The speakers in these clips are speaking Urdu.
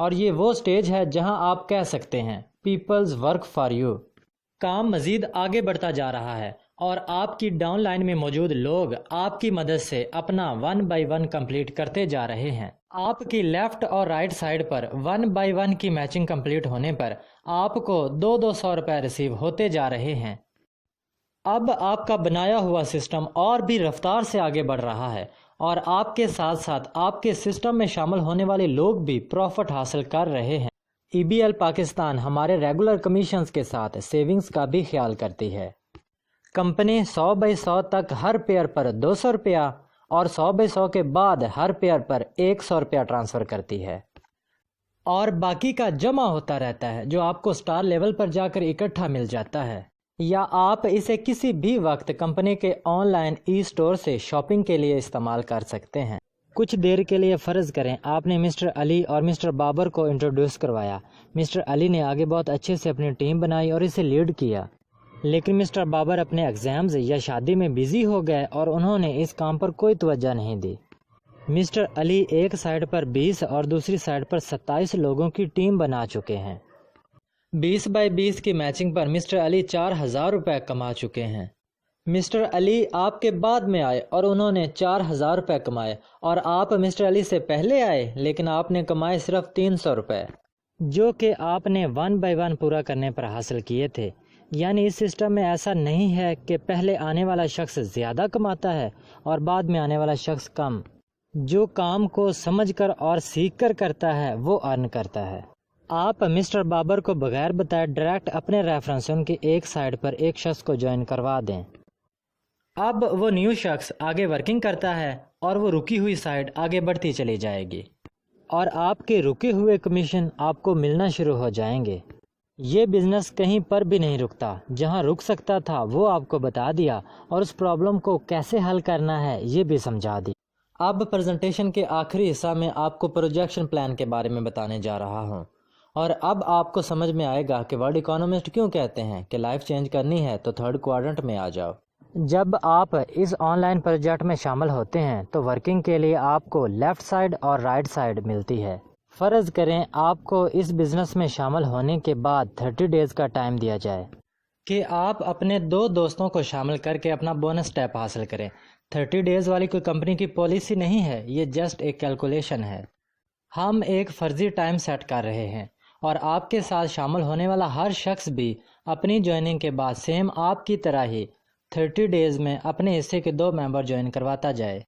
اور یہ وہ سٹیج ہے جہاں آپ کہہ سکتے ہیں پیپلز ورک فار یو۔ کام مزید آگے بڑھتا جا رہا ہے اور آپ کی ڈاؤن لائن میں موجود لوگ آپ کی مدد سے اپنا 1 بائی 1 کمپلیٹ کرتے جا رہے ہیں۔ آپ کی لیفٹ اور رائٹ سائڈ پر 1 بائی 1 کی میچنگ کمپلیٹ ہونے پر آپ کو 200 روپے ریسیو ہوتے جا رہے ہیں۔ اب آپ کا بنایا ہوا سسٹم اور بھی رفتار سے آگے بڑھ رہا ہے اور آپ کے ساتھ ساتھ آپ کے سسٹم میں شامل ہونے والے لوگ بھی پروفٹ حاصل کر رہے ہیں۔ EBL پاکستان ہمارے ریگولر کمیشنز کے ساتھ سیونگز کا بھی خیال کرتی ہے۔ کمپنی 100 بائی 100 تک ہر پیئر پر 200 روپیہ اور 100 بائی 100 کے بعد ہر پیئر پر 100 روپیہ ٹرانسفر کرتی ہے، اور باقی کا جمع ہوتا رہتا ہے جو آپ کو سٹار لیول پر جا کر اکٹھا مل جاتا ہے، یا آپ اسے کسی بھی وقت کمپنی کے آن لائن ای سٹور سے شاپنگ کے لیے استعمال کر سکتے ہیں۔ کچھ دیر کے لیے فرض کریں آپ نے مسٹر علی اور مسٹر بابر کو انٹروڈیوس کروایا۔ مسٹر علی نے آگے بہت اچھے سے اپنی ٹیم بنائی اور اسے لیڈ کیا، لیکن مسٹر بابر اپنے ایگزامز یا شادی میں بزی ہو گئے اور انہوں نے اس کام پر کوئی توجہ نہیں دی۔ مسٹر علی ایک سائڈ پر 20 اور دوسری سائڈ پر 27 لوگوں کی ٹیم بنا چکے ہیں۔ 20 بائی 20 کی میچنگ پر مسٹر علی 4000 روپے کما چکے ہیں۔ مسٹر علی آپ کے بعد میں آئے اور انہوں نے 4000 روپے کمائے، اور آپ مسٹر علی سے پہلے آئے لیکن آپ نے کمائے صرف 300 روپے، جو کہ آپ نے 1 بائی 1 پورا کرنے پر حاصل کیے تھے۔ یعنی اس سسٹم میں ایسا نہیں ہے کہ پہلے آنے والا شخص زیادہ کماتا ہے اور بعد میں آنے والا شخص کم۔ جو کام کو سمجھ کر اور سیکھ کر کرتا ہے وہ ارن کرتا ہے۔ آپ مسٹر بابر کو بغیر بتائے ڈائریکٹ اپنے ریفرنس ان کی ایک سائڈ پر ایک شخص کو جوائن کروا دیں۔ اب وہ نیو شخص آگے ورکنگ کرتا ہے اور وہ رکی ہوئی سائڈ آگے بڑھتی چلی جائے گی، اور آپ کے رکے ہوئے کمیشن آپ کو ملنا شروع ہو جائیں گے۔ یہ بزنس کہیں پر بھی نہیں رکتا، جہاں رک سکتا تھا وہ آپ کو بتا دیا اور اس پرابلم کو کیسے حل کرنا ہے یہ بھی سمجھا دی۔ اب پریزنٹیشن کے آخری حصہ میں آپ کو پروجیکشن پلان کے بارے میں بتانے جا رہا ہوں، اور اب آپ کو سمجھ میں آئے گا کہ ورلڈ اکانومسٹ کیوں کہتے ہیں کہ لائف چینج کرنی ہے تو تھرڈ کوارٹرنٹ میں آ جاؤ۔ جب آپ اس آن لائن پروجیکٹ میں شامل ہوتے ہیں تو ورکنگ کے لیے آپ کو لیفٹ سائڈ اور رائٹ سائڈ ملتی ہے۔ فرض کریں آپ کو اس بزنس میں شامل ہونے کے بعد 30 ڈیز کا ٹائم دیا جائے کہ آپ اپنے 2 دوستوں کو شامل کر کے اپنا بونس اسٹیپ حاصل کریں۔ 30 ڈیز والی کوئی کمپنی کی پالیسی نہیں ہے، یہ جسٹ ایک کیلکولیشن ہے۔ ہم ایک فرضی ٹائم سیٹ کر رہے ہیں اور آپ کے ساتھ شامل ہونے والا ہر شخص بھی اپنی جوائننگ کے بعد سیم آپ کی طرح ہی 30 ڈیز میں اپنے حصے کے 2 ممبر جوائن کرواتا جائے۔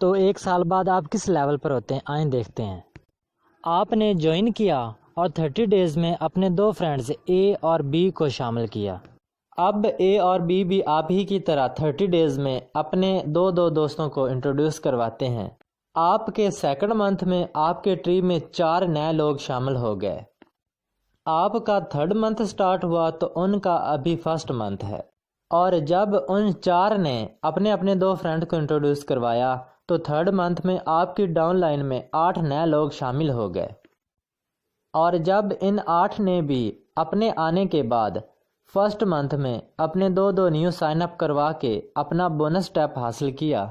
تو 1 سال بعد آپ کس لیول پر ہوتے ہیں آئیں دیکھتے ہیں۔ آپ نے جوائن کیا اور 30 ڈیز میں اپنے 2 فرینڈز اے اور بی کو شامل کیا۔ اب اے اور بی بھی آپ ہی کی طرح 30 ڈیز میں اپنے 2 دوستوں کو انٹروڈیوس کرواتے ہیں۔ آپ کے سیکنڈ منتھ میں آپ کے ٹری میں 4 نئے لوگ شامل ہو گئے۔ آپ کا تھرڈ منتھ سٹارٹ ہوا تو ان کا ابھی فرسٹ منتھ ہے، اور جب ان 4 نے اپنے 2 فرینڈ کو انٹروڈیوس کروایا تو تھرڈ منتھ میں آپ کی ڈاؤن لائن میں 8 نئے لوگ شامل ہو گئے، اور جب ان 8 نے بھی اپنے آنے کے بعد فرسٹ منتھ میں اپنے 2 نیو سائن اپ کروا کے اپنا بونس اسٹیپ حاصل کیا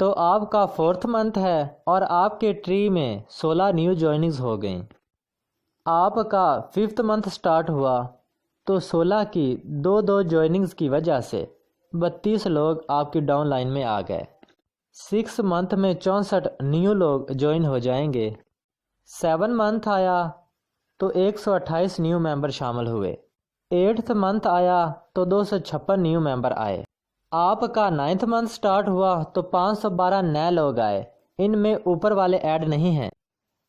تو آپ کا 4تھ منتھ ہے اور آپ کے ٹری میں 16 نیو جوائننگز ہو گئیں۔ آپ کا 5تھ منتھ سٹارٹ ہوا تو 16 کی 2 جوائننگز کی وجہ سے 32 لوگ آپ کی ڈاؤن لائن میں آ گئے۔ 6 منتھ میں 64 نیو لوگ جوائن ہو جائیں گے۔ 7 منتھ آیا تو 128 نیو ممبر شامل ہوئے۔ 8تھ منتھ آیا تو 256 نیو ممبر آئے۔ آپ کا 9تھ منتھ سٹارٹ ہوا تو 512 نئے لوگ آئے، ان میں اوپر والے ایڈ نہیں ہیں۔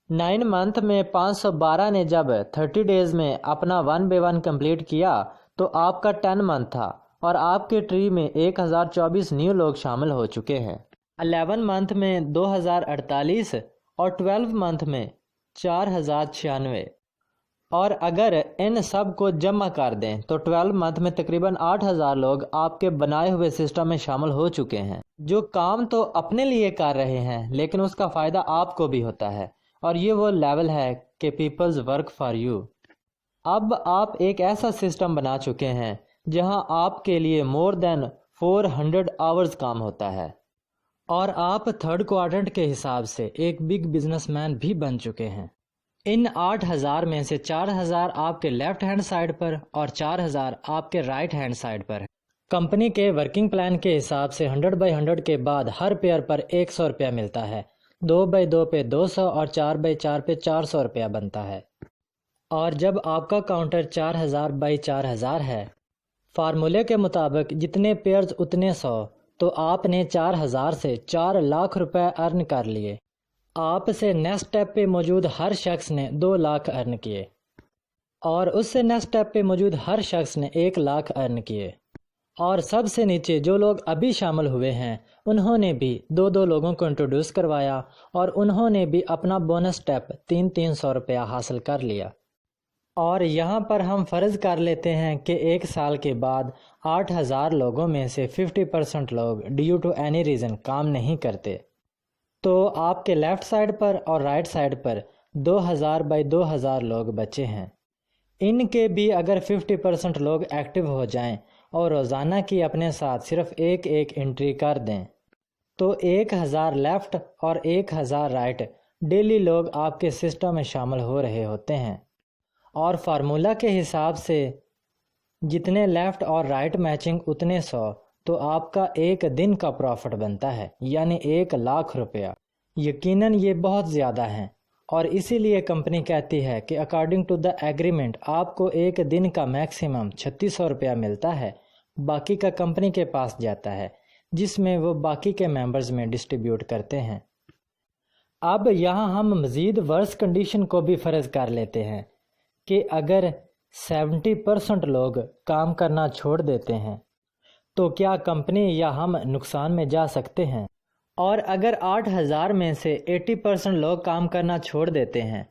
9 منتھ میں 512 نے جب 30 ڈیز میں اپنا 1 بائی 1 کمپلیٹ کیا تو آپ کا 10 منتھ تھا اور آپ کے ٹری میں 1024 نیو لوگ شامل ہو چکے ہیں۔ 11 منتھ میں 2048 اور 12 منتھ میں 4096، اور اگر ان سب کو جمع کر دیں تو 12 منتھ میں تقریباً 8000 لوگ آپ کے بنائے ہوئے سسٹم میں شامل ہو چکے ہیں، جو کام تو اپنے لیے کر رہے ہیں لیکن اس کا فائدہ آپ کو بھی ہوتا ہے، اور یہ وہ لیول ہے کہ پیپلز ورک فار یو۔ اب آپ ایک ایسا سسٹم بنا چکے ہیں جہاں آپ کے لیے مور دین 400 آورز کام ہوتا ہے، اور آپ تھرڈ کوارٹرنٹ کے حساب سے ایک بگ بزنس مین بھی بن چکے ہیں۔ ان 8,000 میں سے 4,000 آپ کے لیفٹ ہینڈ سائڈ پر اور 4,000 آپ کے رائٹ ہینڈ سائڈ پر ہے۔ کمپنی کے ورکنگ پلان کے حساب سے 100/100 کے بعد ہر پیئر پر 100 روپیہ ملتا ہے، 2/2 پہ 200 اور 4/4 پہ 400 روپیہ بنتا ہے۔ اور جب آپ کا کاؤنٹر 4,000/4,000 ہے، فارمولے کے مطابق جتنے پیئرز اتنے 100، تو آپ نے 4,000 سے 4 لاکھ روپے ارن کر لیے۔ آپ سے نیکسٹ اسٹیپ پہ موجود ہر شخص نے 2 لاکھ ارن کیے، اور اس سے نیکسٹ اسٹیپ پہ موجود ہر شخص نے 1 لاکھ ارن کیے، اور سب سے نیچے جو لوگ ابھی شامل ہوئے ہیں انہوں نے بھی 2 لوگوں کو انٹروڈیوس کروایا، اور انہوں نے بھی اپنا بونس اسٹیپ 300 روپیہ حاصل کر لیا۔ اور یہاں پر ہم فرض کر لیتے ہیں کہ 1 سال کے بعد 8,000 لوگوں میں سے 50% لوگ ڈیو ٹو اینی ریزن کام نہیں کرتے، تو آپ کے لیفٹ سائڈ پر اور رائٹ سائڈ پر 2,000/2,000 لوگ بچے ہیں۔ ان کے بھی اگر 50% لوگ ایکٹیو ہو جائیں اور روزانہ کی اپنے ساتھ صرف ایک انٹری کر دیں، تو 1,000 لیفٹ اور 1,000 رائٹ ڈیلی لوگ آپ کے سسٹم میں شامل ہو رہے ہوتے ہیں۔ اور فارمولہ کے حساب سے جتنے لیفٹ اور رائٹ میچنگ اتنے 100، تو آپ کا ایک دن کا پروفٹ بنتا ہے، یعنی 1 لاکھ روپیہ۔ یقیناً یہ بہت زیادہ ہیں، اور اسی لیے کمپنی کہتی ہے کہ اکارڈنگ ٹو دا ایگریمنٹ آپ کو ایک دن کا میکسیمم 3,600 روپیہ ملتا ہے، باقی کا کمپنی کے پاس جاتا ہے، جس میں وہ باقی کے ممبرز میں ڈسٹریبیوٹ کرتے ہیں۔ اب یہاں ہم مزید ورس کنڈیشن کو بھی فرض کر لیتے ہیں کہ اگر 70% لوگ کام کرنا چھوڑ دیتے ہیں تو کیا کمپنی یا ہم نقصان میں جا سکتے ہیں؟ اور اگر 8,000 میں سے 80% لوگ کام کرنا چھوڑ دیتے ہیں